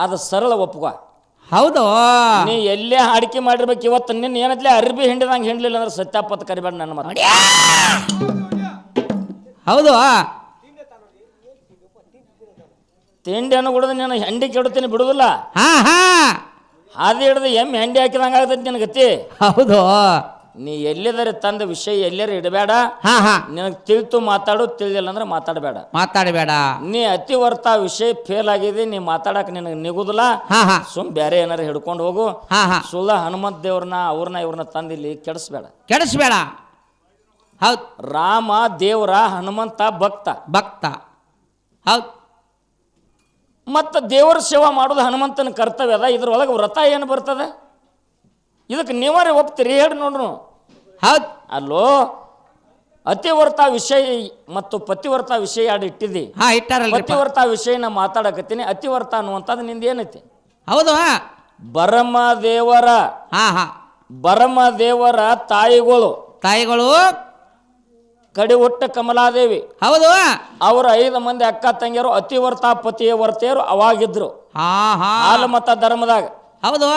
ಅದು ಸರಳ ಒಪ್ಪುವ. ಹೌದು, ನೀ ಎಲ್ಲೇ ಹಾಡಿಕೆ ಮಾಡಿರ್ಬೇಕು. ಇವತ್ತು ನಿನ್ನ ಏನತ್ಲೆ ಅರ್ಬಿ ಹಿಂಡಿದಂಗೆ ಹಿಂಡ್ಲಿಲ್ಲ ಅಂದ್ರೆ ಸತ್ಯಾಪತ್ ಕರಿಬೇಡ ನನ್ನ ಮಾತು. ಹೌದು, ತಿಂಡಿ ಹಣ್ಣು ಕುಡಿದು ನೀನು ಹೆಂಡಿ ಕೆಡುತ್ತೀನಿ ಬಿಡುದಿಲ್ಲ. ಹಾದಿ ಹಿಡಿದು ಎಮ್ಮೆ ಹೆಂಡಿ ಹಾಕಿದಂಗೆ ಆಗ್ತೈತಿ ನಿನ್ನ ಗತಿ. ಹೌದು, ನೀ ಎಲ್ಲಿದರೆ ತಂದ ವಿಷಯ ಎಲ್ಲರೂ ಇಡಬೇಡ. ನಿನಗೆ ತಿಳಿತು ಮಾತಾಡು, ತಿಳಿದಿಲ್ಲ ಅಂದ್ರೆ ಮಾತಾಡಬೇಡ. ನೀ ಅತಿವರ್ತ ವಿಷಯ ಫೇಲ್ ಆಗಿದೆ, ನೀ ಮಾತಾಡಕ್ ನಿನಗೆ ನಿಗುದಿಲ್ಲ. ಸುಮ್ ಬೇರೆ ಏನಾರು ಹಿಡ್ಕೊಂಡು ಹೋಗು. ಸುಳ್ಳ ಹನುಮಂತ ದೇವ್ರನ್ನ ಇವ್ರನ್ನ ತಂದಿಲ್ಲಿ ಕೆಡಿಸ್ಬೇಡ. ಹೌದು, ರಾಮ ದೇವರ, ಹನುಮಂತ ಭಕ್ತ. ಹೌದು, ಮತ್ತು ದೇವರ ಸೇವಾ ಮಾಡೋದು ಹನುಮಂತನ ಕರ್ತವ್ಯ ಅದ. ಇದ್ರೊಳಗೆ ವ್ರತ ಏನು ಬರ್ತದೆ? ಇದಕ್ಕೆ ನೀವರೇ ಒಪ್ತೀರಿ ಹೇಳಿ ನೋಡ್ರು. ಹೌದು, ಅಲ್ಲೋ ಅತಿವರ್ತ ವಿಷಯ ಮತ್ತು ಪತಿವರ್ತ ವಿಷಯ ಎರಡು ಇಟ್ಟಿದ್ದಿ. ಪತಿವರ್ತ ವಿಷಯ ನಾ ಮಾತಾಡಕತ್ತೀನಿ. ಅತಿವರ್ತ ಅನ್ನುವಂಥದ್ದು ನಿಂದ ಏನೈತಿ? ಹೌದು, ಬರಮದೇವರ ತಾಯಿಗಳು ಕಡಿ ಹುಟ್ಟ ಕಮಲಾದೇವಿ. ಹೌದು, ಅವರು 5 ಮಂದಿ ಅಕ್ಕ ತಂಗಿಯರು ಅತಿವರ್ತ ಪತಿಯ ವರ್ತೆಯರು ಅವಾಗಿದ್ರು ಹಾಲು ಮತ ಧರ್ಮದಾಗ. ಹೌದು,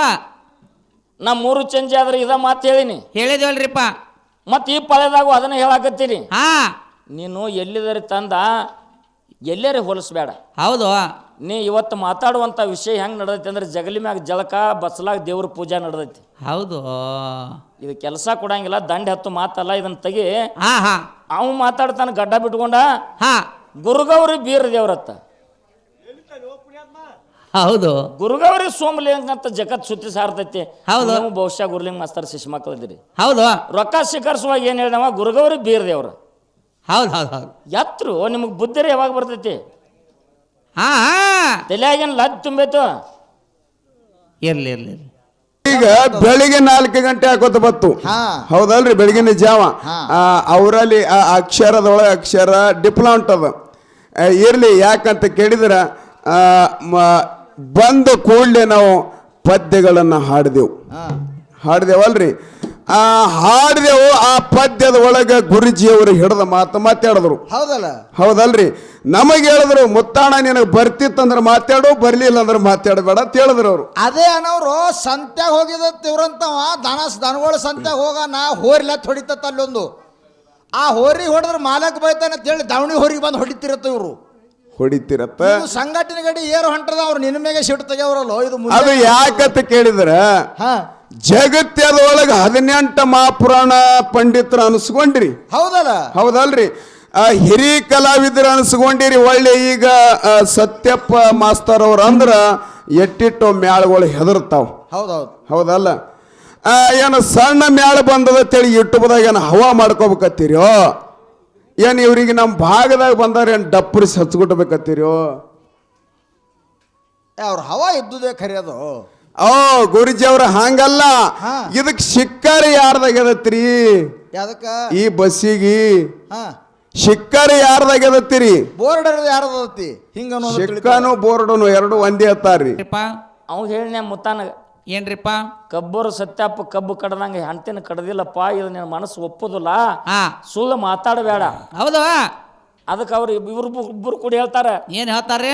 ನಾ 3 ಚೇಂಜ್ ಆದ್ರೆ ಇದ ಮಾತು ಹೇಳಿದೇವಲ್ರಿಪ್ಪ. ಮತ್ತೆ ಈ ಪಾಳ್ಯದಾಗೂ ಅದನ್ನ ಹೇಳಾಕತ್ತೀರಿ. ನೀನು ಎಲ್ಲಿದರೆ ತಂದ ಎಲ್ಲರೇ ಹೋಲಿಸ್ಬೇಡ. ಹೌದು, ನೀ ಇವತ್ತು ಮಾತಾಡುವಂಥ ವಿಷಯ ಹೆಂಗೆ ನಡೆದೈತಿ ಅಂದ್ರೆ ಜಗಲಿ ಮ್ಯಾಗ ಜಳಕ ಬಸ್ಲಾಗ ದೇವ್ರ ಪೂಜಾ ನಡೆದೈತಿ. ಹೌದು, ಇದು ಕೆಲಸ ಕೊಡಂಗಿಲ್ಲ, ದಂಡ ಹತ್ತು ಮಾತಲ್ಲ. ಇದನ್ನ ತೆಗಿ. ಅವ ಮಾತಾಡ್ತಾನ ಗಡ್ಡ ಬಿಟ್ಕೊಂಡ. ಗುರುಗೌರಿ ಬೀರ ದೇವ್ರತ್ತ. ಹೌದು, ಗುರುಗೌರಿ ಸೋಮಲಿಂಗ ಅಂತ ಜಗತ್ ಸುತ್ತಿ ಸಾರ್ತೈತಿ. ನೀವು ಬಹುಶಃ ಗುರುಲಿಂಗ ಮಾಸ್ತರ್ ಶಿಶು ಮಕ್ಕಳು ಇದ್ದೀರಿ. ಹೌದು, ರೊಕ್ಕ ಶಿಖರಿಸುವಾಗ ಏನ್ ಹೇಳಿದವ? ಗುರುಗೌರಿ ಬೀರ ದೇವ್ರ. ಹೌದು, ಎತ್ರು ನಿಮಗ್ ಬುದ್ಧಿರಿ ಯಾವಾಗ ಬರ್ತೈತಿ? ತಲೆಯಾಗೇನು ಲದ್ ತುಂಬೈತು? ಇರ್ಲಿ. ಈಗ ಬೆಳಿಗ್ಗೆ 4 ಗಂಟೆ ಹಾಕೋತ ಬತ್ತು. ಹೌದಲ್ರಿ? ಬೆಳಗಿನ ಜಾವ ಅವರಲ್ಲಿ ಅಕ್ಷರದೊಳಗೆ ಅಕ್ಷರ ಡಿಪ್ಲೊಂಟ್ ಅದ. ಇರ್ಲಿ, ಯಾಕಂತ ಕೇಳಿದ್ರ ಬಂದ ಕೂಡಲೇ ನಾವು ಪದ್ಯಗಳನ್ನು ಹಾಡಿದೆವಲ್ರಿ. ಹಾಡಿದೆವು. ಆ ಪದ್ಯದ ಒಳಗೆ ಗುರುಜಿಯವರು ಹಿಡಿದ ಮಾತಾಡಿದ್ರು. ಹೌದಲ್ರಿ? ನಮಗೆ ಹೇಳಿದ್ರು, ಮುತ್ತಾಣ ನಿನಗೆ ಬರ್ತಿತ್ತಂದ್ರೆ ಮಾತಾಡು, ಬರ್ಲಿಲ್ಲ ಅಂದ್ರೆ ಮಾತಾಡಬೇಡ ಅಂತ ಹೇಳಿದ್ರು ಅವರು. ಅದೇ ಅನ್ನೋರು ಸಂತ್ಯಾಗ ಹೋಗಿದ್ದಂತವ ದನಗಳು ಸಂತ್ಯಾಗ ಹೋಗ ನಾ ಹೋರಿಲತ್ ಹೊಡಿತತ್ತ ಅಲ್ಲೊಂದು. ಆ ಹೋರಿ ಹೊಡೆದ್ರೆ ಮಾಲಕ್ ಬೈತಾನೆ ಅಂತ ಹೇಳಿ ದಾವಣಿ ಹೋರಿಗೆ ಬಂದು ಹೊಡಿತಿರತ್ತ ಸಂಘಟನೆ ಗಡಿ ಏರು ಹೊಂಟದ. ಅವ್ರು ನಿನ್ನ ಮೇಲೆ ಸಿಟ್ಟು ತೆಗೆಯವ್ರಲ್ಲ. ಅದು ಯಾಕಂತ ಕೇಳಿದ್ರ ಜಗತ್ತದೊಳಗೆ 18 ಮಹಾಪುರಾಣ ಪಂಡಿತರು ಅನಿಸ್ಕೊಂಡ್ರಿ. ಹೌದಲ್ರಿ? ಹಿರಿ ಕಲಾವಿದರು ಅನಿಸ್ಕೊಂಡಿರಿ. ಒಳ್ಳೆ ಈಗ ಸತ್ಯಪ್ಪ ಮಾಸ್ತರ್ ಅವ್ರ ಅಂದ್ರ ಎಟ್ಟಿಟ್ಟು ಮ್ಯಾಳಗಳು ಹೆದರ್ತಾವ. ಹೌದಲ್ಲ? ಏನು ಸಣ್ಣ ಮ್ಯಾಳ ಬಂದದತ್ತೇಳಿ ಯೂಟ್ಯೂಬ್ದಾಗ ಏನು ಹವಾ ಮಾಡ್ಕೋಬೇಕತ್ತೀರೋ? ಏನು ಇವ್ರಿಗೆ ನಮ್ಮ ಭಾಗದಾಗ ಬಂದಾರ ಏನು ಡಪ್ಪರಿಸಿ ಹಚ್ಕೊಟ್ಬೇಕತ್ತೀರೋ? ಅವ್ರ ಹವಾ ಇದ್ದುದೇ ಖರಿಯೋದು. ಗುರುಜಿ ಅವ್ರ ಹಂಗಲ್ಲ. ಇದಕ್ ಶಿಕ್ಕರಿ ಯಾರ್ದಾಗ್ಯದತ್ರಿ? ಈ ಬಸ್ಸಿಗೆ ಶಿಕ್ಕರಿ ಯಾರ್ದಾಗ್ಯದತ್ತೀರಿ? ಬೋರ್ಡ್ ಯಾರ್ದತಿ? ಶಿಕ್ಕನು ಬೋರ್ಡನು ಎರಡು ಒಂದೇ ಅತ್ತಾರ್ರಿ. ಅವ್ ಹೇಳಿ ಮುತ್ತಾನಗ ಏನ್ರಿಪ್ಪ? ಕಬ್ಬರು ಸತ್ಯಪ್ಪ ಕಬ್ಬು ಕಡ್ದಂಗೆ ಹಂತಿನ ಕಡ್ದಿಲ್ಲಪ್ಪ, ಇದು ನಿನ್ನ ಮನಸ್ಸು ಒಪ್ಪುದಿಲ್ಲ, ಸುಳ್ಳು ಮಾತಾಡಬೇಡ. ಹೌದು, ಅದಕ್ಕೆ ಅವ್ರು ಇಬ್ಬರು ಕೂಡಿ ಹೇಳ್ತಾರೆ. ಏನ್ ಹೇಳ್ತಾರೆ?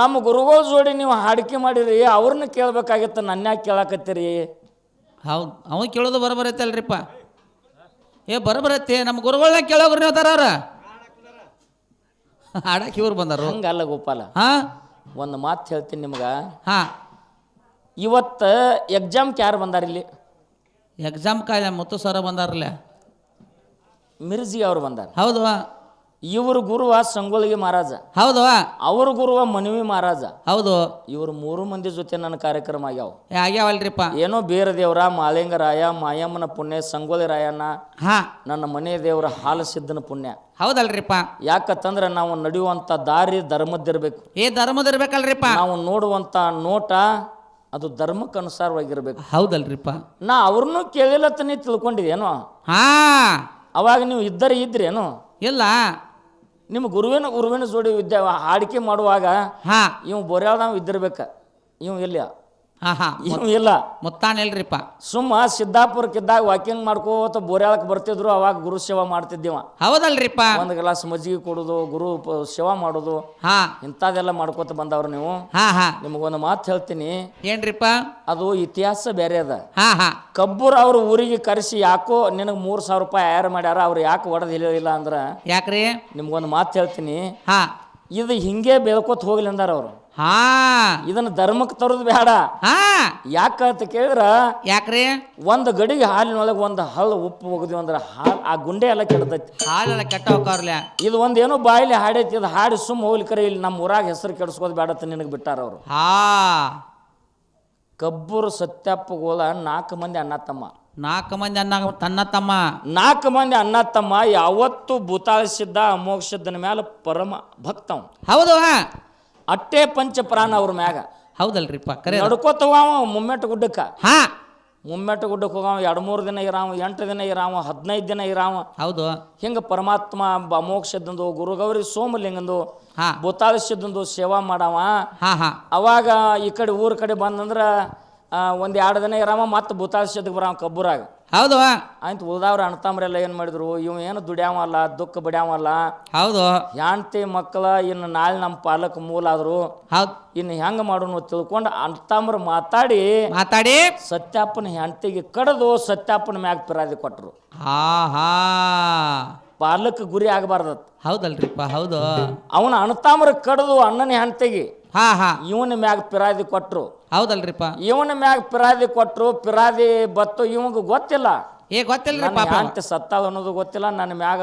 ನಮ್ಮ ಗುರುಗಳ ಜೋಡಿ ನೀವು ಹಾಡಿಕೆ ಮಾಡಿರಿ, ಅವ್ರನ್ನ ಕೇಳ್ಬೇಕಾಗಿತ್ತು, ನನ್ನ ಯಾಕೆ ಕೇಳಾಕತ್ತೀರಿ? ಹೌದು, ಅವ್ ಕೇಳೋದು ಬರಬರತ್ತೆ ಅಲ್ರಿಪ್ಪ. ಬರಬರತ್ತೆ. ನಮ್ಮ ಗುರುಗಳನ್ನ ಕೇಳೋಗ್ರಿ ಹೇಳ್ತಾರ ಅವ್ರ. ಹಾಡಕ್ಕೆ ಇವ್ರು ಬಂದಾರ. ಹಂಗಲ್ಲ ಗೋಪಾಲ, ಒಂದು ಮಾತು ಹೇಳ್ತೀನಿ ನಿಮ್ಗ. ಇವತ್ತು ಎಕ್ಸಾಮ್ಗೆ ಯಾರು ಬಂದಾರ ಇಲ್ಲಿ? ಎಕ್ಸಾಮ್ ಕಾಯ್ದ ಮುತ್ತು ಸರ ಬಂದಾರಲ್ಲ, ಮಿರ್ಜಿ ಅವ್ರು ಬಂದಾರ. ಹೌದು, ಇವ್ರ ಗುರುವ ಸಂಗೊಳ್ಗಿ ಮಹಾರಾಜ. ಹೌದು, ಅವ್ರ ಗುರುವ ಮನವಿ ಮಹಾರಾಜ. ಹೌದು, ಇವ್ರು 3 ಮಂದಿ ಜೊತೆ ನನ್ನ ಕಾರ್ಯಕ್ರಮ ಆಗ್ಯಾವಲ್ರಿಪ್ಪ. ಏನೋ ಬೇರೆ ದೇವ್ರ, ಮಾಲಿಂಗರಾಯ, ಮಾಯಮ್ಮನ ಪುಣ್ಯ, ಸಂಗೊಳ್ಳಿ ರಾಯಣ್ಣ, ನನ್ನ ಮನೆ ದೇವರ ಹಾಲು ಸಿದ್ದನ ಪುಣ್ಯ. ಹೌದಲ್ರಿಪ್ಪ? ಯಾಕಂತಂದ್ರೆ ನಾವು ನಡೆಯುವಂತ ದಾರಿ ಧರ್ಮದ್ದಿರ್ಬೇಕು. ಧರ್ಮದಿರ್ಬೇಕಲ್ರಿಪ್ಪ. ನಾವು ನೋಡುವಂತ ನೋಟ ಅದು ಧರ್ಮಕ್ಕೆ ಅನುಸಾರವಾಗಿರ್ಬೇಕು. ಹೌದಲ್ರಿಪ್ಪ? ನಾ ಅವ್ರನ್ನೂ ಕೇಳಿಲ್ಲತ್ತ ನೀ ತಿಳ್ಕೊಂಡಿದೇನೋ? ಅವಾಗ ನೀವು ಇದ್ರೇನು? ಇಲ್ಲ. ನಿಮ್ಮ ಗುರುವಿನ ಜೋಡಿ ಹಾಡಿಕೆ ಮಾಡುವಾಗ ಇವ್ ಬೋರ್ಯಾಳ್ದಾವ್ ಇದ್ದಿರ್ಬೇಕ, ಇವ್ ಇಲ್ಲ. ಹಾ ಹಾ ಇವ್ ಇಲ್ಲ. ಮುತ್ತಾನ ಇಲ್ರಿಪ್ಪ. ಸುಮ್ಮ ಸಿದ್ದಾಪುರಕ್ಕಿದ್ದಾಗ ವಾಕಿಂಗ್ ಮಾಡ್ಕೋತ ಬೋರ್ಯಾಳಕ್ ಬರ್ತಿದ್ರು, ಅವಾಗ ಗುರು ಸೇವಾ ಮಾಡ್ತಿದ್ದೀವ. ಹೌದಲ್ರಿಪ್ಪ. ಒಂದ್ ಗ್ಲಾಸ್ ಮಜ್ಜಿಗೆ ಕೊಡೋದು, ಗುರು ಸೇವಾ ಮಾಡೋದು, ಹಾ ಇಂಥದೆಲ್ಲ ಮಾಡ್ಕೋತ ಬಂದವ್ರು ನೀವು. ಹಾ ಹಾ ನಿಮಗೊಂದು ಮಾತು ಹೇಳ್ತೀನಿ, ಏನ್ರಿಪ್ಪ? ಅದು ಇತಿಹಾಸ ಬೇರೆ ಅದ. ಹಾ ಹಾ ಕಬ್ಬೂರ್ ಅವ್ರ ಊರಿಗೆ ಕರೆಸಿ ಯಾಕೋ ನಿನಗೆ 3,000 ರೂಪಾಯಿ ಆಯರ್ ಮಾಡ್ಯಾರ, ಅವ್ರು ಯಾಕೆ ಹೊಡೆದ್ ಹೇಳಿಲ್ಲ ಅಂದ್ರ ಯಾಕ್ರಿ? ನಿಮ್ಗೊಂದು ಮಾತು ಹೇಳ್ತೀನಿ, ಹಾ ಇದು ಹಿಂಗೆ ಬೆಳ್ಕೋತ ಹೋಗ್ಲಿ ಅಂದಾರ ಅವ್ರು. ಹಾ ಇದನ್ನ ಧರ್ಮಕ್ಕೆ ತರೋದು ಬೇಡ. ಹಾ ಯಾಕಂತ ಕೇಳಿದ್ರ, ಯಾಕ್ರಿ? ಒಂದು ಗಡಿಗೆ ಹಾಲಿನೊಳಗೆ ಒಂದು ಹಳ್ಳ ಉಪ್ಪು ಹೋಗದ್ವಿ ಅಂದ್ರೆ ಆ ಗುಂಡೆ ಎಲ್ಲ ಕೆಡ್ತೈತಿ, ಹಾಲೆಲ್ಲ ಕೆಟ್ಟ ಹೋಗ್ತಾವ್ರಲ್ಲ. ಇದು ಒಂದೇನೋ ಬಾಯಿಲಿ ಹಾಡೈತಿ, ಇದು ಹಾಡಿ ಸುಮ್ಮ ಹೋಗ್ಲಿಕ್ಕರೆ ಇಲ್ಲಿ ನಮ್ಮ ಊರಾಗ ಹೆಸರು ಕೆಡಿಸ್ಕೋದು ಬೇಡತ್ತ ನಿನಗೆ ಬಿಟ್ಟಾರ ಅವರು. ಹಾ ಕಬ್ಬೂರು ಸತ್ಯಪ್ಪಗೋಳ 4 ಮಂದಿ ಅಣ್ಣ ತಮ್ಮ. 4 ಮಂದಿ ಅನ್ನ ತನ್ನ ತಮ್ಮ. 4 ಮಂದಿ ಅಣ್ಣ ತಮ್ಮ. ಯಾವತ್ತು ಭೂತಾಳಿಸಿದ್ದ ಅಮೋಕ್ಷದ್ದನ ಮ್ಯಾಲ ಪರಮ ಭಕ್ತವ್. ಹೌದು. ಅಟ್ಟೆ ಪಂಚ ಪ್ರಾಣ ಅವ್ರ ಮ್ಯಾಗ. ಹೌದಲ್ರಿಪ್ಪ, ಕರೆ ನಡ್ಕೋತ ಹೋಗಾವ ಮುಮ್ಮೆಟ್ಟು ಗುಡ್ಡಕ್ಕ. ಹಾ ಮುಮ್ಮೆಟ್ಟು ಗುಡ್ಡಕ್ಕೆ ಹೋಗಾವ, 2-3 ದಿನ ಇರಾವ, 8 ದಿನ ಇರಾವ, 15 ದಿನ ಇರಾವ. ಹೌದು. ಹಿಂಗ ಪರಮಾತ್ಮ ಅಮೋಕ್ಷದಂದು, ಗುರುಗೌರಿ ಸೋಮಲಿಂಗಂದು, ಹಾ ಭೂತಾಳಿಸಿದಂದು ಸೇವಾ ಮಾಡವ. ಹಾ ಹಾ ಅವಾಗ ಈ ಕಡೆ ಊರ ಕಡೆ ಬಂದಂದ್ರ 1-2 ದಿನ ಇರಾಮ, ಮತ್ತೆ ಭೂತಾಳಿಸಿದಕ್ಕೆ ಬರಾವ ಕಬ್ಬೂರಾಗ. ಹೌದು. ಆಯ್ತು ಉಳ್ದವ್ರ ಅಣ್ತಂಬ್ರೆಲ್ಲ ಏನು ಮಾಡಿದ್ರು, ಇವ್ ಏನು ದುಡ್ಯಾವಲ್ಲ, ದುಃಖ ಬಡ್ಯಾವಲ್ಲ, ಹೌದು. ಹೆಂಡ್ತಿ ಮಕ್ಕಳ ಇನ್ನು ನಾಳೆ ನಮ್ಮ ಪಾಲಕ್ ಮೂಲ ಆದ್ರು, ಹೌದು. ಇನ್ನು ಹೆಂಗ ಮಾಡೋನು ತಿಳ್ಕೊಂಡು ಅಣ್ತಂಬ್ರು ಮಾತಾಡಿ ಸತ್ಯಪ್ಪನ ಹೆಂಡ್ತಿಗೆ ಕಡ್ದು ಸತ್ಯಪ್ಪನ ಮ್ಯಾಗ ಪಿರಾದಿ ಕೊಟ್ರು. ಹಾ ಹಾ ಪಾಲಕ್ ಗುರಿ ಆಗಬಾರ್ದತ್. ಹೌದಲ್ರಿಪ್ಪ, ಹೌದು. ಅವನ ಅಣ್ತಾಮ್ರ ಕಡ್ದು ಅಣ್ಣನ ಹೆಂಡ್ತಿಗೆ ಹಾ ಹಾ ಇವನ ಮ್ಯಾಗ ಪಿರಾದಿ ಕೊಟ್ರು. ಹೌದಲ್ರಿಪ್ಪ. ಇವನ ಮ್ಯಾಗ ಪಿರಾದಿ ಕೊಟ್ರು. ಪಿರಾದಿ ಬತ್ತು ಇವಂಗ ಗೊತ್ತಿಲ್ಲ, ಗೊತ್ತಿಲ್ರಿ ಹೆಂಡ್ತಿ ಸತ್ತಾಳ ಅನ್ನೋದು ಗೊತ್ತಿಲ್ಲ, ನನ್ನ ಮ್ಯಾಗ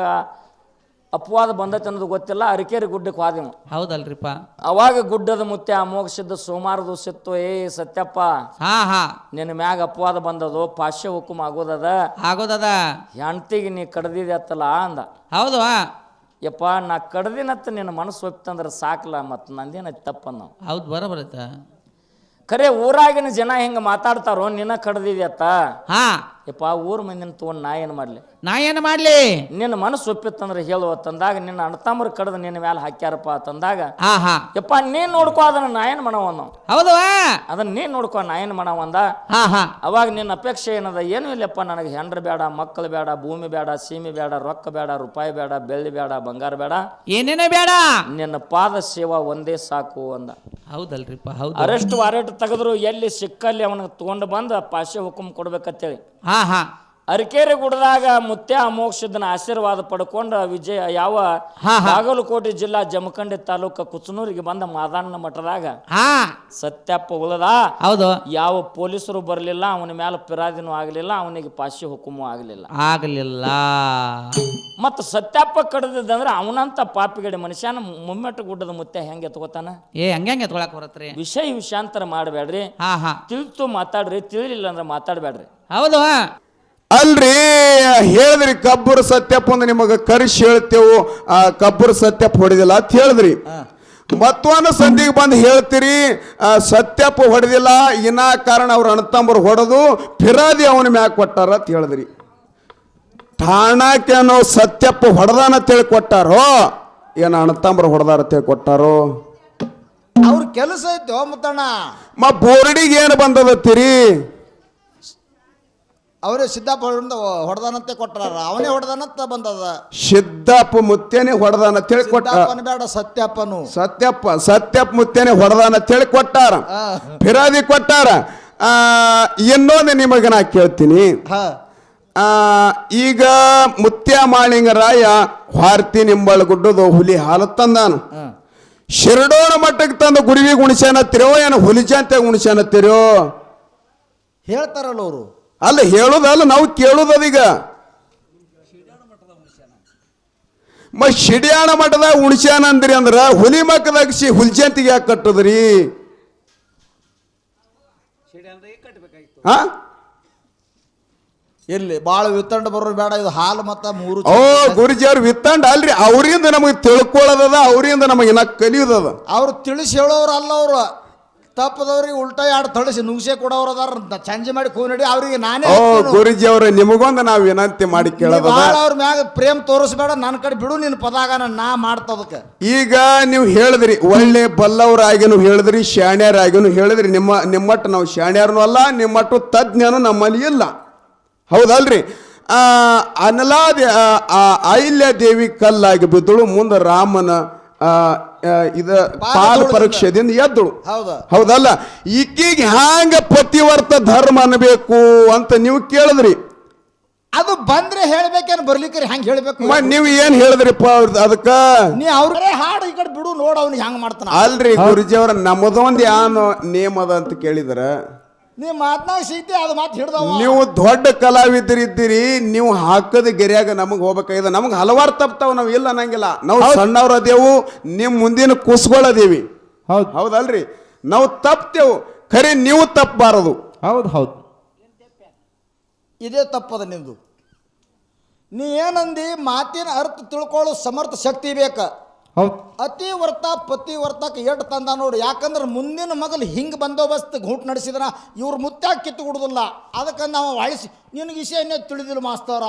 ಅಪವಾದ ಬಂದೈತೆ ಅನ್ನೋದು ಗೊತ್ತಿಲ್ಲ. ಅರಕೇರಿ ಗುಡ್ಡಕ್ಕೆ ಹೋದೆವು. ಹೌದಲ್ರಿಪ್ಪ. ಅವಾಗ ಗುಡ್ಡದ ಮುತ್ತೆ ಅಮೋಕ್ಷದ ಸೋಮಾರದು ಸಿತ್ತು, ಸತ್ಯಪ್ಪ ಹಾ ಹಾ ನಿನ್ನ ಮ್ಯಾಗ ಅಪವಾದ ಬಂದದು, ಪಾಶ್ಯ ಹುಕುಮ್ ಆಗೋದದ, ಹೆಂಡ್ತಿಗೆ ನೀ ಕಡ್ದಿದೆ ಅತ್ತಲ್ಲ ಅಂದ. ಹೌದು. ಯಪ್ಪ ನಾ ಕಡ್ದಿನತ್ತ ನಿನ್ನ ಮನಸ್ಸು ಒಪ್ತಂದ್ರೆ ಸಾಕಲ್ಲ, ಮತ್ತು ನಂದೇನೈತಿ ತಪ್ಪನ್ನ. ಹೌದು, ಬರಬರತ್ತ. ಖರೆ ಊರಾಗಿನ ಜನ ಹೆಂಗ ಮಾತಾಡ್ತಾರೋ, ನಿನ್ನ ಕಡ್ದಿದ್ಯತ್ತ. ಹಾ ಯಪ್ಪ ಊರ್ ಮಂದಿನ ತಗೊಂಡು ನಾ ಏನು ಮಾಡ್ಲಿ, ನಿನ್ನ ಮನಸ್ಸು ಒಪ್ಪಿತ್ತಂದ್ರೆ ಹೇಳುವ ತಂದಾಗ, ನಿನ್ನ ಅಣ್ತಂಬ್ರ ಕಡ್ದು ನಿನ್ನ ಮ್ಯಾಲ ಹಾಕ್ಯಾರಪ್ಪ ತಂದಾಗ, ಯಪ್ಪ ನೀನ್ ನೋಡ್ಕೋ, ಅದನ್ನ ನಾ ಏನು ಮಾಡವ. ಹೌದು, ಅದನ್ನ ನೀನ್ ನೋಡ್ಕೋ, ನಾ ಏನು ಮಾಡವ ಅಂದ. ಅವಾಗ ನಿನ್ನ ಅಪೇಕ್ಷೆ ಏನದ? ಏನು ಇಲ್ಲಪ್ಪ, ನನಗೆ ಹೆಂಡ್ರ ಬೇಡ, ಮಕ್ಕಳು ಬೇಡ, ಭೂಮಿ ಬೇಡ, ಸೀಮೆ ಬೇಡ, ರೊಕ್ಕ ಬೇಡ, ರೂಪಾಯಿ ಬೇಡ, ಬೆಳ್ಳಿ ಬೇಡ, ಬಂಗಾರ ಬೇಡ, ಏನೇನೇ ಬೇಡ, ನಿನ್ನ ಪಾದ ಸೇವಾ ಒಂದೇ ಸಾಕು ಅಂದ. ಹೌದಲ್ರಿಪ್ಪ, ಹೌದು. ಅರೆಸ್ಟ್ ವಾರೆಂಟ್ ತೆಗೆದ್ರು, ಎಲ್ಲಿ ಸಿಕ್ಕಲ್ಲಿ ಅವನಿಗೆ ತಗೊಂಡು ಬಂದು ಪಾಶ್ಯ ಹುಕುಮ್ ಕೊಡ್ಬೇಕಂತೇಳಿ. ಅರಕೇರಿ ಗುಡ್ದಾಗ ಮುತ್ಯ ಅಮೋಕ್ಷದನ ಆಶೀರ್ವಾದ ಪಡ್ಕೊಂಡ ವಿಜಯ ಯಾವ ಬಾಗಲಕೋಟೆ ಜಿಲ್ಲಾ ಜಮಖಂಡಿ ತಾಲೂಕ ಕುಚನೂರಿಗೆ ಬಂದ ಮಾದಾನ ಮಠದಾಗ ಸತ್ಯಪ್ಪ ಉಳದ. ಹೌದು. ಯಾವ ಪೊಲೀಸರು ಬರಲಿಲ್ಲ, ಅವನ ಮೇಲೆ ಪಿರಾದಿನೂ ಆಗಲಿಲ್ಲ, ಅವನಿಗೆ ಪಾಶ್ಯ ಹುಕುಮು ಆಗಲಿಲ್ಲ. ಮತ್ತ ಸತ್ಯಪ್ಪ ಕಡ್ದಿದ್ದಂದ್ರೆ ಅವನಂತ ಪಾಪಿಗಡಿ ಮನುಷ್ಯನ ಮುಮ್ಮೆಟ್ಟು ಗುಡ್ಡದ ಮುತ್ಯ ಹೆಂಗೆ ಎತ್ಕೋತಾನ? ವಿಷಯ ವಿಷಯಾಂತರ ಮಾಡಬೇಡ್ರಿ, ತಿಳಿತು ಮಾತಾಡ್ರಿ, ತಿಳಿಲಿಲ್ಲ ಅಂದ್ರೆ ಮಾತಾಡ್ಬೇಡ್ರಿ. ಹೌದು. ಅಲ್ರಿ ಹೇಳಿದ್ರಿ ಕಬ್ಬೂರು ಸತ್ಯಪ್ಪ ಅಂದ್ರೆ ನಿಮಗೆ ಕರ್ಸಿ ಹೇಳ್ತೇವು, ಕಬ್ಬೂರು ಸತ್ಯಪ್ಪ ಹೊಡೆದಿಲ್ಲ ಅಂತ ಹೇಳಿದ್ರಿ. ಮತ್ತೊಂದು ಸಂಧಿಗೆ ಬಂದು ಹೇಳ್ತೀರಿ ಸತ್ಯಪ್ಪ ಹೊಡೆದಿಲ್ಲ, ಇನ್ನ ಕಾರಣ ಅವ್ರ ಅಣ್ತಂಬರು ಹೊಡೆದು ಫಿರಾದಿ ಅವನ ಮ್ಯಾಗ ಕೊಟ್ಟಾರ ಅಂತ ಹೇಳಿದ್ರಿ. ಠಾಣಕ್ಕೆ ಅನ್ನೋ ಸತ್ಯಪ್ಪ ಹೊಡೆದಾನ ಅಂತೇಳಿ ಕೊಟ್ಟಾರೋ, ಏನ ಅಣ್ತಂಬರು ಹೊಡೆದಾರ ಅಂತೇಳಿ ಕೊಟ್ಟಾರೋ? ಅವ್ರ ಕೆಲಸ ಐತಿ ಮುತ್ತಣ್ಣ. ಬೋರ್ಡಿಗೆ ಏನು ಬಂದದತ್ತೀರಿ? ಅವರೇ ಸಿದ್ದಪ್ಪ ಹೊಡೆದಾನಂತೆ ಕೊಟ್ಟಾರ, ಅವನೇ ಹೊಡೆದಾನಂತ ಬಂದದ. ಸಿದ್ದಪ್ಪ ಮುತ್ತೇನೆ ಹೊಡೆದಾನ ಅಂತೇಳಿ ಕೊಟ್ಟಾರ. ಬೇಡ, ಸತ್ಯಪ್ಪನು ಸತ್ಯಪ್ಪ ಮುತ್ತೇನೆ ಹೊಡೆದಾನ ಅಂತೇಳಿ ಕೊಟ್ಟಾರ, ಫಿರಾದಿ ಕೊಟ್ಟಾರ. ಇನ್ನೊಂದು ನಿಮಗೆ ನಾ ಕೇಳ್ತೀನಿ, ಈಗ ಮುತ್ಯ ಮಾಳಿಂಗರಾಯ ವಾರ್ತಿ ನಿಂಬಳ ಗುಡ್ಡದು ಹುಲಿ ಹಾಲು ತಂದಾನ, ಶಿರಡೋಣ ಮಟ್ಟಕ್ಕೆ ತಂದು ಗುರುವಿಗೆ ಉಣಿಸ್ಯಾನತ್ತಿರೋ ಏನು ಹುಲಿಜಂತೆ ಉಣಿಸ್ಯಾನತ್ತಿರೋ ಹೇಳ್ತಾರಲ್ಲ ಅವರು. ಅಲ್ಲ ಹೇಳುದಲ್ಲ, ನಾವು ಕೇಳುದೀಗ. ಶಿಡ್ಯಾಣ ಮಠದಾಗ ಉಣಿಸ್ಯಾನ ಅಂದ್ರಿ ಅಂದ್ರ ಹುಲಿ ಮಕ್ಕದಾಗ ಹುಲ್ಜಂತಿಗೆ ಯಾಕೆ ಕಟ್ಟದ್ರಿ? ಇಲ್ಲಿ ಬಾಳ ವಿತ್ತಂಡ ಬರೋರು ಬೇಡ, ಇದು ಹಾಲು ಮತ್ತ 3. ಗುರುಜಿ ಅವ್ರ ವಿತ್ತಂಡ ಅಲ್ರಿ, ಅವರಿಂದ ನಮಗೆ ತಿಳ್ಕೊಳ್ಳೋದದ, ಅವರಿಂದ ನಮಗೆ ಇನ್ನ ಕಲಿಯೋದದ. ಅವ್ರು ತಿಳಿಸಿ ಹೇಳೋರು ಅಲ್ಲ, ಅವ್ರು ತಪ್ಪದವ್ರಿಗೆ ಉಲ್ಟಾ ಎರಡು ತಳಿಸಿ ನುಗ್ಸೆ ಕೊಡೋರು ಅದಾರ ಚಂಜೆ ಮಾಡಿ ಕೂನಡಿ ಅವ್ರಿಗೆ ನಾನೇ ಓ ಗುರುಜಿ ಅವ್ರ ನಿಮಗೊಂದು ನಾವು ವಿನಂತಿ ಮಾಡಿ ಕೇಳೋದ ಅವ್ರ ಮ್ಯಾಗ ಪ್ರೇಮ ತೋರಿಸ್ಬೇಡ ನನ್ನ ಕಡೆ ಬಿಡು ನಿನ್ನ ಪದಾಗ ನಾ ಮಾಡ್ತದಕ್ಕೆ. ಈಗ ನೀವು ಹೇಳಿದ್ರಿ ಒಳ್ಳೆ ಬಲ್ಲವರಾಗಿನೂ ಹೇಳಿದ್ರಿ ಶಾಣ್ಯರಾಗಿನೂ ಹೇಳಿದ್ರಿ. ನಿಮ್ಮಟ್ಟು ನಾವು ಶಾಣ್ಯರನು ಅಲ್ಲ, ನಿಮ್ಮಟ್ಟು ತಜ್ಞನು ನಮ್ಮಲ್ಲಿ ಇಲ್ಲ. ಹೌದಲ್ರಿ? ಅಹಿಲ್ಯ ದೇವಿ ಕಲ್ಲಾಗಿ ಬಿದ್ದಳು, ಮುಂದೆ ರಾಮನ ಪಾದ ಪರೀಕ್ಷೆದಿಂದ ಎದ್ದಳು. ಹೌದಲ್ಲ? ಈಕಿಗೆ ಹ್ಯಾಂಗ ಪತಿವರ್ತ ಧರ್ಮ ಅನ್ಬೇಕು ಅಂತ ನೀವು ಕೇಳಿದ್ರಿ. ಅದು ಬಂದ್ರೆ ಹೇಳ್ಬೇಕೇನು ಬರ್ಲಿಕ್ಕೆ ಹಂಗೆ ಹೇಳ್ಬೇಕು. ನೀವು ಏನ್ ಹೇಳಿದ್ರಿಪ್ಪ ಅದಕ್ಕ? ನೀ ಅವ್ರೇ ಹಾಡು ಈ ಕಡೆ ಬಿಡು ನೋಡು ಅವ್ನಿಗೆ ಹಂಗ ಮಾಡ್ತಾನ. ಅಲ್ರಿ ಗುರುಜಿ ಅವ್ರ ನಮ್ಮದೊಂದು ಏನು ನೇಮ್ ಅದ ಅಂತ ಕೇಳಿದ್ರ ನೀ ಮಾತನಾಗ ಸಿಗ್ತಿ ಅದು ಮಾತು ಹಿಡ್ದವ. ನೀವು ದೊಡ್ಡ ಕಲಾವಿದರಿದ್ದೀರಿ, ನೀವು ಹಾಕದ ಗೆರೆಯಾಗ ನಮಗೆ ಹೋಗ್ಬೇಕಾಗಿದೆ. ನಮಗೆ ಹಲವಾರು ತಪ್ತಾವ, ನಾವು ಇಲ್ಲ ಅನ್ನಂಗಿಲ್ಲ. ನಾವು ಸಣ್ಣವ್ರ ಅದೇವು, ನಿಮ್ ಮುಂದಿನ ಕುಸ್ಗಳದೇವಿ. ಹೌದಲ್ರಿ? ನಾವು ತಪ್ತೇವು, ಖರೆ ನೀವು ತಪ್ಪಬಾರದು. ಹೌದು. ಇದೇ ತಪ್ಪದ ನಿಂದು. ನೀ ಏನಂದಿ ಮಾತಿನ ಅರ್ಥ ತಿಳ್ಕೊಳ್ಳೋ ಸಮರ್ಥ ಶಕ್ತಿ ಬೇಕ. ಅತಿ ವರ್ತ ಪತಿ ವರ್ತಕ್ಕೆ ಎಡ್ ತಂದ ನೋಡು. ಯಾಕಂದ್ರೆ ಮುಂದಿನ ಮಗಲು ಹಿಂಗೆ ಬಂದೋಬಸ್ತ್ ಗೂಟ್ ನಡೆಸಿದ್ರ ಇವ್ರ ಮುತ್ತಾಗ ಕಿತ್ತು ಕೊಡುದಿಲ್ಲ. ಅದಕ್ಕೆ ನಾವು ವಾಯಿಸಿ ನಿನಗೆ ವಿಷಯನೇ ತಿಳಿದಿಲ್ಲ ಮಾಸ್ತರ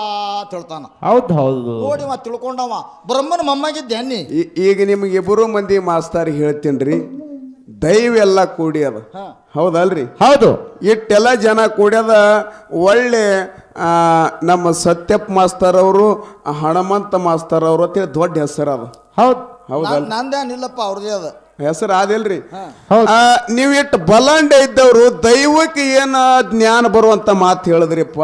ತಿಳ್ತಾನ. ಹೌದು ನೋಡಿ ಮಾ ತಿಳ್ಕೊಂಡವ ಬ್ರಹ್ಮನ ಮೊಮ್ಮಗಿದ್ದೆ ಅನ್ನಿ. ಈಗ ನಿಮಗೆ ಇಬ್ಬರು ಮಂದಿ ಮಾಸ್ತರ್ ಹೇಳ್ತೀನಿ, ದೈವ ಎಲ್ಲ ಕೂಡ್ಯದ. ಹೌದಲ್ರಿ? ಹೌದು. ಇಟ್ಟೆಲ್ಲ ಜನ ಕೂಡ್ಯದ. ಒಳ್ಳೆ ನಮ್ಮ ಸತ್ಯಪ್ಪ ಮಾಸ್ತರ್ ಅವರು, ಹಣಮಂತ ಮಾಸ್ತರ್ ಅವರು ಅಂತೇಳಿ ದೊಡ್ಡ ಹೆಸರು ಅದ. ಹೌದಲ್ಲ? ನಂದೇನಿಲ್ಲಪ್ಪ ಅವ್ರದೇ ಅದ ಹೆಸರು ಆದಿಲ್ರಿ. ನೀವು ಇಟ್ಟು ಬಲಾಂಡೆ ಇದ್ದವ್ರು ದೈವಕ್ಕೆ ಏನ ಜ್ಞಾನ ಬರುವಂತ ಮಾತು ಹೇಳಿದ್ರಿಪ್ಪ.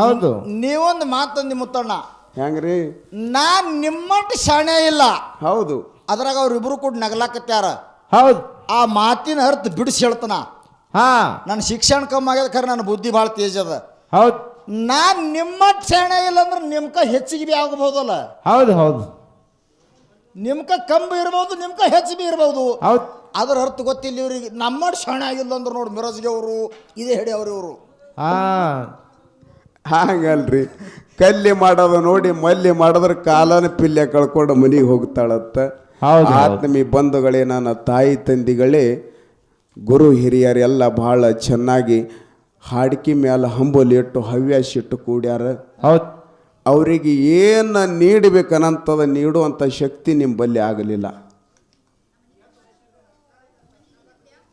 ಹೌದು. ನೀವೊಂದು ಮಾತಂದಿ ಮುತ್ತಣ್ಣ. ಹೆಂಗ್ರಿ? ನಾನ್ ನಿಮ್ಮಟ್ಟು ಶಾಣೆ ಇಲ್ಲ. ಹೌದು. ಅದ್ರಾಗ ಅವ್ರಿಬ್ರು ಕೂಡ ನಗಲಾಕತ್ಯಾರ. ಹೌದು. ಆ ಮಾತಿನ ಅರ್ಥ ಬಿಡಿಸಿ ಹೇಳ್ತಾನ. ನನ್ನ ಶಿಕ್ಷಣ ಕಮ್ಮಿ ಆಗ್ಯದ, ಖರೆ ನನ್ನ ಬುದ್ಧಿ ಭಾಳ ತೇಜ್ ಅದ. ಹೌದು. ನಾನ್ ನಿಮ್ಮಟ್ಟು ಶಾಣೆ ಇಲ್ಲ ಅಂದ್ರೆ ನಿಮ್ಕ ಹೆಚ್ಚಿಗೆ ಬಿ ಆಗಬಹುದಲ್ಲ. ಹೌದು. ನಿಮ್ಕ ಕಮ್ಮಿ ಇರ್ಬೋದು, ನಿಮ್ಕ ಹೆಚ್ಚು ಬಿ ಇರ್ಬೋದು. ಹೌದು. ಅದ್ರ ಅರ್ಥ ಗೊತ್ತಿಲ್ಲ ಇವ್ರಿಗೆ. ನಮ್ಮಟ್ಟು ಶಾಣೆ ಆಗಿಲ್ಲ ಅಂದ್ರೆ ನೋಡಿ ಮಿರಾಜ್ಗೆ ಅವರು ಇದೇ ಹೇಳಿ ಇವರು ಹಾಗಲ್ರಿ. ಕಲ್ಲಿ ಮಾಡೋದು ನೋಡಿ ಮಲ್ಲಿ ಮಾಡಿದ್ರೆ ಕಾಲನ ಪಿಲ್ಯ ಕಳ್ಕೊಂಡು ಮನೆಗೆ ಹೋಗ್ತಾಳತ್ತ. ಆತ್ಮೀಯ ಬಂಧುಗಳೇ, ನನ್ನ ತಾಯಿ ತಂದಿಗಳೇ, ಗುರು ಹಿರಿಯರೆಲ್ಲ ಬಹಳ ಚೆನ್ನಾಗಿ ಹಾಡಿಕೆ ಮೇಲೆ ಹಂಬಲಿ ಇಟ್ಟು ಹವ್ಯಾಸ ಇಟ್ಟು ಕೂಡ್ಯಾರ. ಅವರಿಗೆ ಏನು ನೀಡಬೇಕನ್ನಂಥದ್ದು ನೀಡುವಂಥ ಶಕ್ತಿ ನಿಮ್ಮ ಬಲ್ಲಿ ಆಗಲಿಲ್ಲ.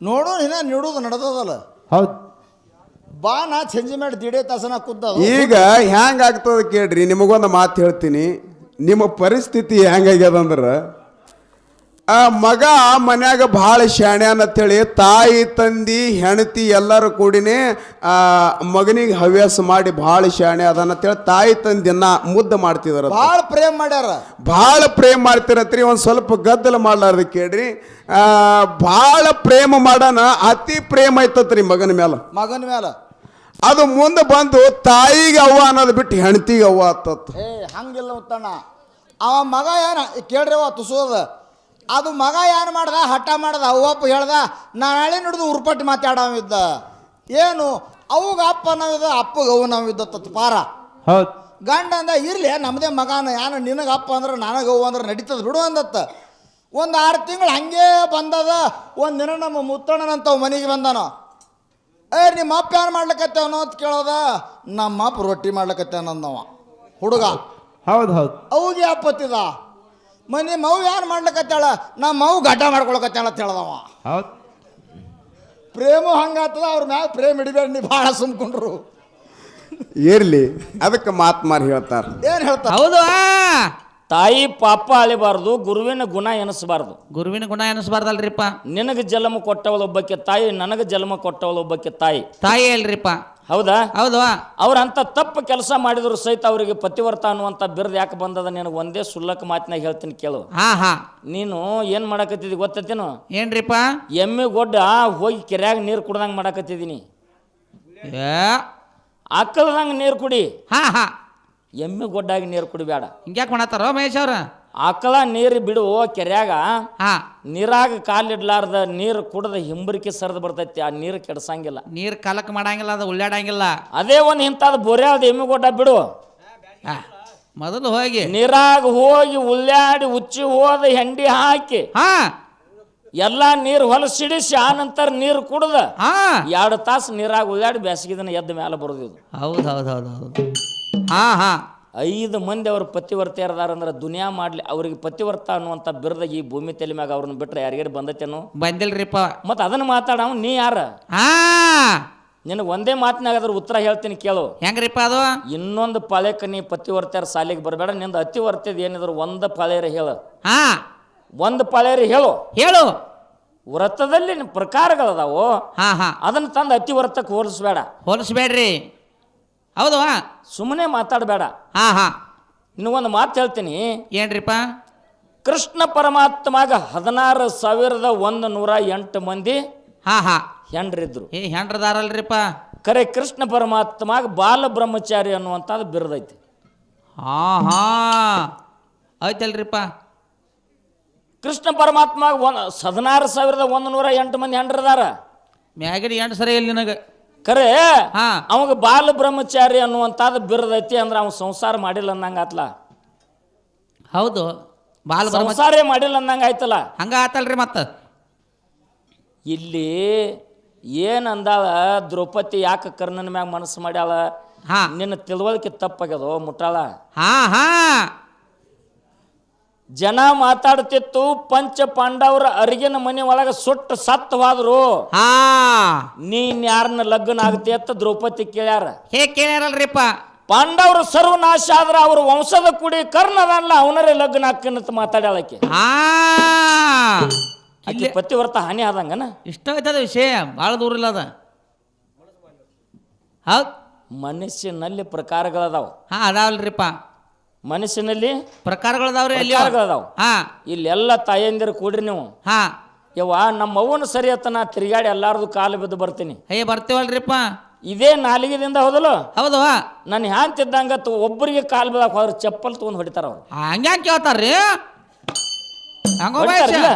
ನೋಡು ಇನ್ನ ನೀಡುವುದು ನಡೆದದಲ್ಲ. ಹೌದು. ಬಾ ನಾ ಚಂಜಿ ಮಾಡಿ ದಿಡೇ ತಾಸನ ಕುದ್ದ. ಈಗ ಹೆಂಗಾಗ್ತದ ಕೇಳ್ರಿ, ನಿಮಗೊಂದು ಮಾತು ಹೇಳ್ತೀನಿ. ನಿಮ್ಮ ಪರಿಸ್ಥಿತಿ ಹೆಂಗಾಗ್ಯದಂದ್ರೆ, ಆ ಮಗ ಮನ್ಯಾಗ ಭಾಳ ಶಾಣ್ಯಾನ ಅಂತೇಳಿ ತಾಯಿ ತಂದಿ ಹೆಂಡತಿ ಎಲ್ಲರೂ ಕೂಡಿನೇ ಮಗನಿಗೆ ಹವ್ಯಾಸ ಮಾಡಿ ಭಾಳ ಶಾಣ್ಯ ಅದನ್ನ ಅಂತೇಳಿ ತಾಯಿ ತಂದಿನ ಮುದ್ದ ಮಾಡ್ತಿದಾರ. ಭಾಳ ಪ್ರೇಮ ಮಾಡ್ಯಾರ. ಭಾಳ ಪ್ರೇಮ ಮಾಡ್ತಿರತ್ರಿ. ಒಂದು ಸ್ವಲ್ಪ ಗದ್ದಲ ಮಾಡ್ಲಾರ್ದ ಕೇಳ್ರಿ. ಭಾಳ ಪ್ರೇಮ ಮಾಡೋಣ, ಅತಿ ಪ್ರೇಮ ಐತತ್ರಿ ಮಗನ ಮೇಲೆ. ಅದು ಮುಂದೆ ಬಂದು ತಾಯಿಗೆ ಅವ್ವ ಅನ್ನೋದು ಬಿಟ್ಟು ಹೆಂಡತಿಗೆ ಅವ್ವ ಆತತ್. ಹಂಗಿಲ್ಲ ಉತ್ತಣ್ಣ. ಅವ ಮಗ ಏನ ಕೇಳ್ರಿ ಅವ ತುಸೋದ. ಅದು ಮಗ ಏನು ಮಾಡ್ದ, ಹಠ ಮಾಡ್ದ. ಅವ್ವಪ್ಪ ಹೇಳ್ದ, ನಾಳೆ ಹಿಡಿದು ಉರ್ಪಟ್ಟಿ ಮಾತಾಡವಿದ್ದ. ಏನು ಅವಾಗ ಅಪ್ಪ ನಾವಿದ್ದ, ಅಪ್ಪಗೆ ಅವು ನಾವಿದ್ದ ಪಾರ. ಗಂಡ ಅಂದ ಇರ್ಲಿ ನಮ್ಮದೇ ಮಗನ, ಏನು ನಿನಗೆ ಅಪ್ಪ ಅಂದ್ರೆ ನನಗೆ ಅವು ಅಂದ್ರೆ ನಡೀತದ ಬಿಡು ಅಂದತ್ತ. ಒಂದು 6 ತಿಂಗಳು ಹಂಗೆ ಬಂದದ. ಒಂದು ದಿನ ನಮ್ಮ ಮುತ್ತಣ್ಣನಂತವ್ ಮನೆಗೆ ಬಂದಾನ. ನಿಮ್ಮ ಅಪ್ಪ ಏನು ಮಾಡ್ಲಿಕ್ಕತ್ತೇವನೋ ಅಂತ ಕೇಳೋದ. ನಮ್ಮ ಅಪ್ಪ ರೊಟ್ಟಿ ಮಾಡ್ಲಿಕ್ಕತ್ತೇನಂದವ ಹುಡುಗ. ಅವಿಗೆ ಅಪ್ಪತ್ತಿದ. ಮನೆ ಮವು ಏನು ಮಾಡ್ಲಿಕ್ಕತ್ತಾಳ, ನಮ್ಮ ಮವು ಗಡ್ಡ ಮಾಡ್ಕೊಳಕತ್ತಾಳ ಅಂತ ಹೇಳ್ದವ. ಪ್ರೇಮ ಹಂಗಾತದ. ಅವ್ರ ಮ್ಯಾಗ ಪ್ರೇಮ ಹಿಡಿಬೇಡ ನೀ, ಭಾಳ ಸುಮ್ಕೊಂಡ್ರು ಇರ್ಲಿ. ಅದಕ್ಕೆ ಮಾತ್ಮಾರ್ ಹೇಳ್ತಾರ. ಏನು ಹೇಳ್ತಾರ? ಹೌದು. ತಾಯಿ ಪಾಪ ಅಳಿಬಾರ್ದು, ಗುರುವಿನ ಗುಣ ಎನಿಸಬಾರ್ದು. ಗುರುವಿನ ಗುಣ ಎನಿಸಬಾರ್ದಲ್ರಿಪ್ಪ. ನಿನಗೆ ಜನ್ಮ ಕೊಟ್ಟವಳೊಬ್ಬಕ್ಕೆ ತಾಯಿ, ನನಗೆ ಜನ್ಮ ಕೊಟ್ಟವಳೊಬ್ಬಕ್ಕೆ ತಾಯಿ. ತಾಯಿ ಅಲ್ರಿಪ್ಪ. ಹೌದಾ? ಹೌದು. ಅವ್ರಂತ ತಪ್ಪು ಕೆಲಸ ಮಾಡಿದ್ರು ಸಹಿತ ಅವರಿಗೆ ಪತಿವರ್ತ ಅನ್ನುವಂಥ ಬಿರುದು ಯಾಕೆ ಬಂದದ ನಿನಗೆ ಒಂದೇ ಸುಳ್ಳಕ ಮಾತಿನಾಗ ಹೇಳ್ತೀನಿ ಕೇಳು. ನೀನು ಏನ್ ಮಾಡಕತ್ತಿದಿ ಗೊತ್ತೇನು? ಏನ್ರಿಪ್ಪ? ಎಮ್ಮೆ ಗೊಡ್ಡ ಹೋಗಿ ಕೆರೆಯಾಗ ನೀರು ಕುಡ್ದಂಗೆ ಮಾಡಕತ್ತಿದ್ದೀನಿ. ಆಕಳದಂಗೆ ನೀರು ಕುಡಿ. ಎಮ್ಮೆ ಗೊಡ್ಡಾಗಿ ನೀರು ಕುಡಿಬೇಡ. ಹಿಂಗ್ಯಾಕೆ ಮಾಡತ್ತಾರ ಮಹೇಶ್ ಅವ್ರ? ಆಕಳ ನೀರು ಬಿಡು ಕೆರ್ಯಾಗ. ನೀರಾಗ ಕಾಲಿಡ್ಲಾರ್ದ ನೀರು ಕುಡ್ದ ಹಿಂಬರಿಕೆ ಸರಿದು ಬರ್ತೈತಿ. ಆ ನೀರು ಕೆಡ್ಸಂಗಿಲ್ಲ, ನೀರು ಕಲಕ್ ಮಾಡಂಗಿಲ್ಲ, ಅದು ಉಳ್ಳಾಡಂಗಿಲ್ಲ. ಅದೇ ಒಂದು ಇಂಥದ್ದು ಬೋರ್ಯಾದ ಎಮ್ಮಿಗೊಡ್ಡ ಬಿಡು. ಮೊದಲು ಹೋಗಿ ನೀರಾಗ ಹೋಗಿ ಉಳ್ಳಾಡಿ ಉಚ್ಚಿ ಹೋದ ಹೆಂಡಿ ಹಾಕಿ ಎಲ್ಲಾ ನೀರು ಹೊಲಸಿಡಿಸಿ ಆ ನಂತರ ನೀರು ಕುಡ್ದ ಹಾ 2 ತಾಸು ನೀರಾಗ ಉಳ್ಳಾಡಿ ಬೇಸಿಗೆದನ ಎದ್ದ ಮೇಲೆ ಬರೋದು ಇದು. ಹೌದು ಹೌದು ಹೌದು ಹೌದು ಹಾ ಹಾ 5 ಮಂದಿ ಅವ್ರ ಪತಿವರ್ತೆಯರದಾರ ಅಂದ್ರೆ ದುನಿಯಾ ಮಾಡ್ಲಿ ಅವ್ರಿಗೆ ಪತಿವರ್ತ ಅನ್ನುವಂಥ ಬಿರುದ ಈ ಭೂಮಿ ತಲೆ ಮ್ಯಾಗ ಅವ್ರನ್ನ ಬಿಟ್ರೆ ಯಾರಿಗಾರು ಬಂದತೇನು? ಬಂದಿಲ್ರಿಪ್ಪ. ಮತ್ತೆ ಅದನ್ನ ಮಾತಾಡ ನೀ ಯಾರ? ಹಾ ನಿನಗೆ ಒಂದೇ ಮಾತಿನಾಗ ಅದ್ರ ಉತ್ತರ ಹೇಳ್ತೀನಿ ಕೇಳು. ಹೆಂಗ್ರಿಪ್ಪ ಅದು? ಇನ್ನೊಂದು ಪಾಳ್ಯಕ್ಕೆ ನೀ ಪತಿವರ್ತೆಯರ ಸಾಲಿಗೆ ಬರಬೇಡ. ನಿಂದ ಅತಿವರ್ತದ ಏನಿದ್ರು ಒಂದು ಪಾಳ್ಯರ ಹೇಳು. ಹಾ ಒಂದು ಪಾಳ್ಯರ ಹೇಳು. ಹೇಳು. ವ್ರತದಲ್ಲಿ ಪ್ರಕಾರಗಳದಾವು. ಹಾ ಹಾ ಅದನ್ನ ತಂದು ಅತಿವರ್ತಕ್ಕೆ ಹೋಲಿಸ್ಬೇಡ. ಹೋಲಿಸ್ಬೇಡ್ರಿ. ಹೌದು. ಸುಮ್ಮನೆ ಮಾತಾಡಬೇಡ. ಹಾ ಹಾ ಇನ್ನು ಒಂದು ಮಾತು ಹೇಳ್ತೀನಿ. ಏನ್ರಿಪ್ಪ? ಕೃಷ್ಣ ಪರಮಾತ್ಮಾಗ 16,108 ಮಂದಿ ಹಾ ಹಾ ಹೆಂಡ್ರಿದ್ರು. ಏ ಹೆಂಡ್ರದಾರಲ್ರಿಪ್ಪ. ಕರೆ ಕೃಷ್ಣ ಪರಮಾತ್ಮಾಗ ಬಾಲ ಬ್ರಹ್ಮಚಾರಿ ಅನ್ನುವಂಥದ್ದು ಬಿರುದೈತಿ. ಹಾ ಹಾ ಆಯ್ತಲ್ರಿಪ್ಪ. ಕೃಷ್ಣ ಪರಮಾತ್ಮಾಗ 16,108 ಮಂದಿ ಹೆಂಡ್ರದಾರ. ಮ್ಯಾಗಿನ 8 ಸರಿ ಇಲ್ಲ ನಿನಗೆ. ಕರೆ ಹಾ ಅವಾಗ ಬಾಲ ಬ್ರಹ್ಮಚಾರಿ ಅನ್ನುವಂಥದ್ದು ಬಿರುದೈತಿ ಅಂದ್ರೆ ಅವ್ನು ಸಂಸಾರ ಮಾಡಿಲ್ಲ ಅನ್ನಂಗ ಆತ್ಲ. ಹೌದು. ಬಾಲ ಸಂಸಾರೇ ಮಾಡಿಲ್ಲ ಅನ್ನಂಗ ಆಯ್ತಲ್ಲ. ಹಂಗ ಆತಲ್ರಿ. ಮತ್ತ ಇಲ್ಲಿ ಏನ್ ಅಂದಾಳ ದ್ರೌಪದಿ ಯಾಕೆ ಕರ್ಣನ ಮ್ಯಾಗ ಮನಸ್ಸು ಮಾಡ್ಯಾಳ? ಹಾ ನಿನ್ನ ತಿಳುವಳಿಕೆ ತಪ್ಪಾಗ್ಯದೋ ಮುಟ್ಟಾಳ. ಹಾ ಹಾ ಜನ ಮಾತಾಡ್ತಿತ್ತು ಪಂಚ ಪಾಂಡವರ ಅರಿಗಿನ ಮನೆ ಒಳಗ ಸುಟ್ಟು ಸತ್ತವಾದ್ರು ಹಾ ನೀನ್ ಯಾರನ್ನ ಲಗ್ನ ಆಗತಿ ಅಂತ ದ್ರೌಪದಿ ಕೇಳ್ಯಾರ. ಹೇ ಕೇಳ್ಯಾರಲ್ರಿಪ್ಪ. ಪಾಂಡವರು ಸರ್ವನಾಶ ಆದ್ರ ಅವ್ರ ವಂಶದ ಕುಡಿ ಕರ್ಣದಲ್ಲ ಅವನರೇ ಲಗ್ನ ಹಾಕಿನಂತ ಮಾತಾಡ್ಯಾಳಕ್ಕೆ. ಹಾ ಆಕೆ ಪತಿವ್ರತ ಹಾನಿ ಆದಂಗನ. ಇಷ್ಟ ಆಯ್ತದ ವಿಷಯ. ಭಾಳ ದೂರ ಇಲ್ಲ ಅದ. ಹೌದು. ಮನಸ್ಸಿನಲ್ಲಿ ಪ್ರಕಾರಗಳದಾವ. ಹಾ ಅದಾವಲ್ರಿಪ್ಪ. ಮನಸ್ಸಿನಲ್ಲಿ ಪ್ರಕಾರಗಳದಾವ್ರಿ ಅಲ್ಲಿ. ಪ್ರಕಾರಗಳದಾವ. ಹಾ ಇಲ್ಲೆಲ್ಲ ತಾಯಂದಿರು ಕೂಡ್ರಿ ನೀವು. ಹಾ ಯವ್ವ ನಮ್ಮ ಅವ್ವನ ಸರಿ ಅತ್ತ ನಾ ತಿರುಗಾಡಿ ಎಲ್ಲಾರ್ದು ಕಾಲು ಬಿದ್ದು ಬರ್ತೀನಿ. ಅಯ್ಯ ಬರ್ತೀವಲ್ರಿಪ್ಪ. ಇದೇ ನಾಲಿಗೆದಿಂದ ಹೌದಲ್ಲ. ಹೌದು. ನಾನು ಹ್ಯಾಂತಿದ್ದಂಗ ಒಬ್ಬರಿಗೆ ಕಾಲು ಬಿಡಕ್ ಹೋದ್ರೆ ಚಪ್ಪಲ್ ತಗೊಂಡು ಹೊಡಿತಾರ ಅವ್ರು. ಹಂಗ್ಯಾಂಗ ಕೇಳ್ತಾರ್ರಿ? ಹೊಡಿತಾರಲ್ಲ?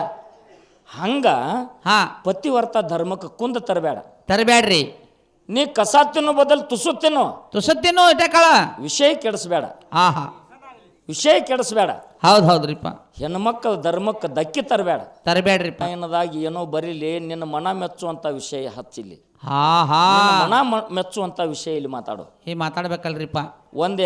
ಹಂಗ ಹಾ ಪತಿವರ್ತ ಧರ್ಮಕ್ಕೆ ಕುಂದ ತರಬೇಡ. ತರಬೇಡ್ರಿ. ನೀ ಕಸ ತಿನ್ನು ಬದಲು ತುಸು ತಿನ್ನು. ತುಸತ್ತಿನೂ ಇಟ್ಟಕಳ ವಿಷಯ ಕೆಡಿಸ್ಬೇಡ. ಹಾ ಹಾ ವಿಷಯ ಕೆಡಿಸ್ಬೇಡ. ಹೌದು ಹೌದ್ರಿಪ್ಪ. ಹೆಣ್ಮಕ್ಕಳ ಧರ್ಮಕ್ಕೆ ಧಕ್ಕಿ ತರಬೇಡ. ತರಬೇಡ್ರಿಪ್ಪ. ಏನದಾಗಿ ಏನೋ ಬರೀಲಿ ನಿನ್ನ ಮನ ಮೆಚ್ಚುವಂತ ವಿಷಯ ಹಚ್ಚಿಲ್ಲಿ. ಹಾ ಹಾ ಮನ ಮೆಚ್ಚುವಂತ ವಿಷಯ ಇಲ್ಲಿ ಮಾತಾಡು. ಮಾತಾಡ್ಬೇಕಲ್ರಿಪ್ಪ. ಒಂದೇ